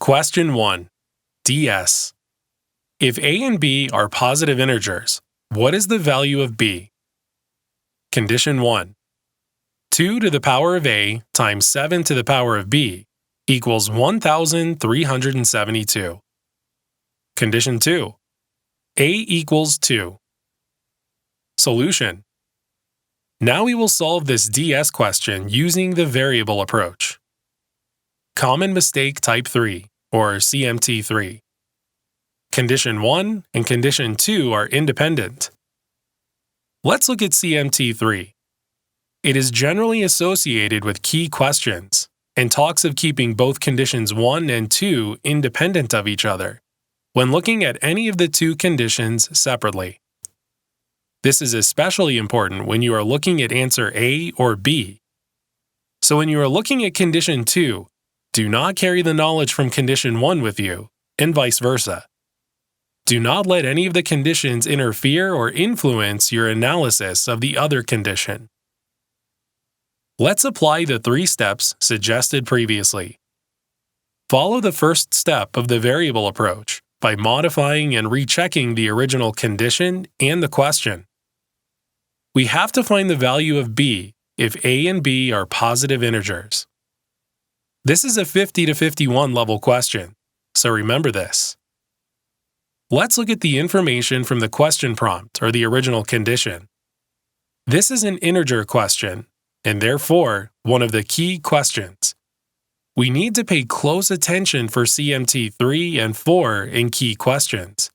Question 1. DS. If a and b are positive integers, what is the value of b? Condition 1. 2 to the power of a times 7 to the power of b equals 1,372. Condition 2. A equals 2. Solution. Now we will solve this DS question using the variable approach. Common mistake type 3, or CMT3. Condition 1 and condition 2 are independent. Let's look at CMT3. It is generally associated with key questions and talks of keeping both conditions 1 and 2 independent of each other when looking at any of the two conditions separately. This is especially important when you are looking at answer A or B. So when you are looking at condition 2, do not carry the knowledge from condition 1 with you, and vice versa. Do not let any of the conditions interfere or influence your analysis of the other condition. Let's apply the 3 steps suggested previously. Follow the first step of the variable approach by modifying and rechecking the original condition and the question. We have to find the value of b if a and b are positive integers. This is a 50 to 51 level question, so remember this. Let's look at the information from the question prompt or the original condition. This is an integer question, and therefore one of the key questions. We need to pay close attention for CMT3 and 4 in key questions.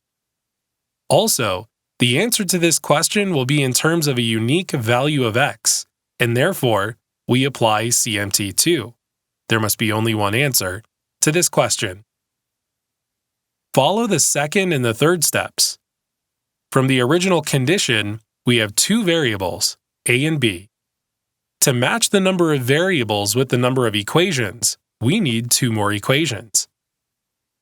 Also, the answer to this question will be in terms of a unique value of x, and therefore we apply CMT2. There must be only one answer to this question. Follow the second and the third steps. From the original condition, we have 2 variables, a and b. To match the number of variables with the number of equations, we need 2 more equations.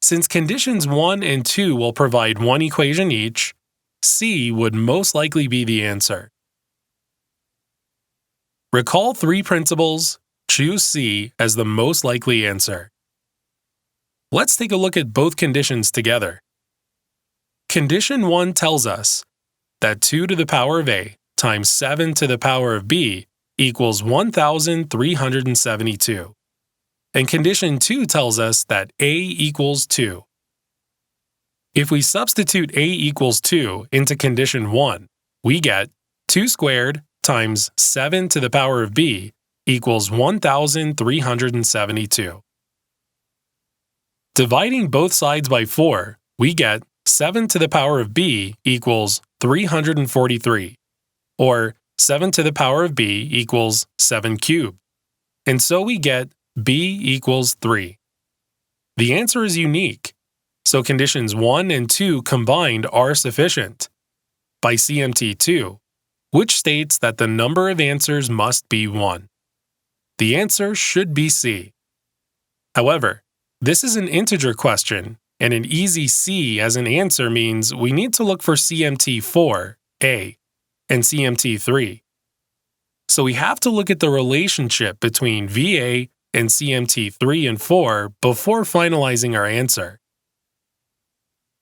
Since conditions 1 and 2 will provide 1 equation each, C would most likely be the answer. Recall 3 principles, choose C as the most likely answer. Let's take a look at both conditions together. Condition 1 tells us that 2 to the power of a times 7 to the power of b equals 1,372. And condition 2 tells us that a equals 2. If we substitute a equals 2 into condition 1, we get 2 squared times 7 to the power of b equals 1,372. Dividing both sides by 4, we get 7 to the power of b equals 343, or 7 to the power of b equals 7 cubed. And so we get b equals 3. The answer is unique, so conditions 1 and 2 combined are sufficient by CMT2, which states that the number of answers must be 1. The answer should be C. However, this is an integer question, and an easy C as an answer means we need to look for CMT4, A, and CMT3. So we have to look at the relationship between VA and CMT3 and 4 before finalizing our answer.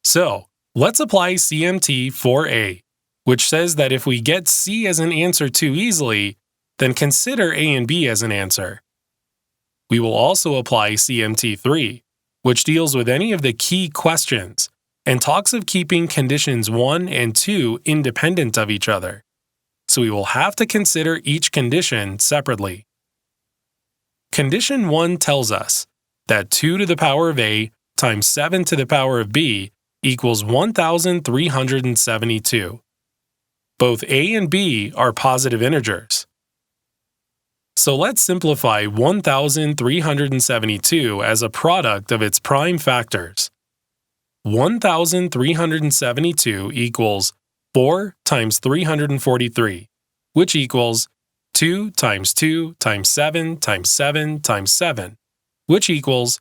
So, let's apply CMT4A, which says that if we get C as an answer too easily, then consider A and B as an answer. We will also apply CMT3, which deals with any of the key questions and talks of keeping conditions 1 and 2 independent of each other. So we will have to consider each condition separately. Condition 1 tells us that 2 to the power of a times 7 to the power of b equals 1,372. Both a and b are positive integers. So let's simplify 1,372 as a product of its prime factors. 1,372 equals 4 times 343, which equals 2 times 2 times 7 times 7 times 7, which equals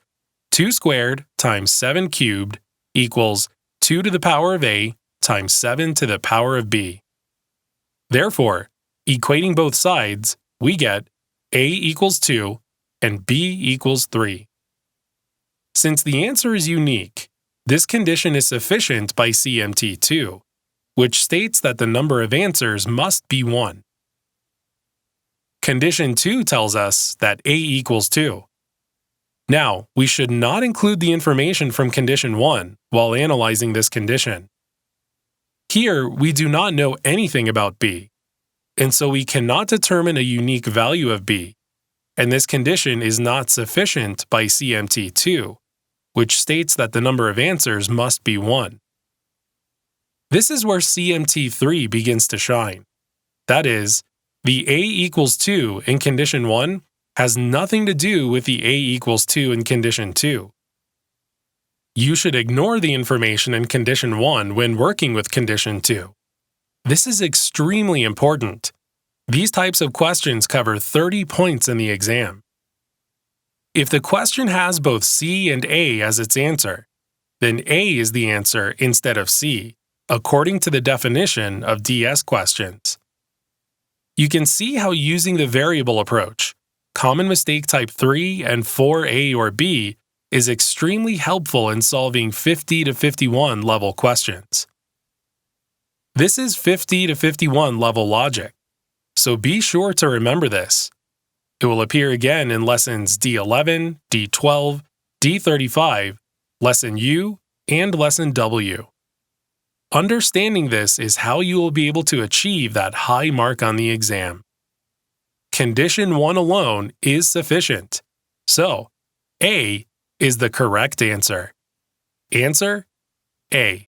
2 squared times 7 cubed equals 2 to the power of a times 7 to the power of b. Therefore, equating both sides, we get a equals 2 and b equals 3. Since the answer is unique, this condition is sufficient by CMT2, which states that the number of answers must be 1. Condition 2 tells us that A equals 2. Now, we should not include the information from condition 1 while analyzing this condition. Here, we do not know anything about B, and so we cannot determine a unique value of B, and this condition is not sufficient by CMT2, which states that the number of answers must be 1. This is where CMT3 begins to shine. That is, the A equals 2 in condition 1 has nothing to do with the A equals 2 in condition 2. You should ignore the information in condition 1 when working with condition 2. This is extremely important. These types of questions cover 30 points in the exam. If the question has both C and A as its answer, then A is the answer instead of C, according to the definition of DS questions. You can see how using the variable approach, common mistake type 3 and 4A or B, is extremely helpful in solving 50 to 51 level questions. This is 50 to 51 level logic, so be sure to remember this. It will appear again in lessons D11, D12, D35, lesson U, and lesson W. Understanding this is how you will be able to achieve that high mark on the exam. Condition 1 alone is sufficient, so A is the correct answer. Answer: A.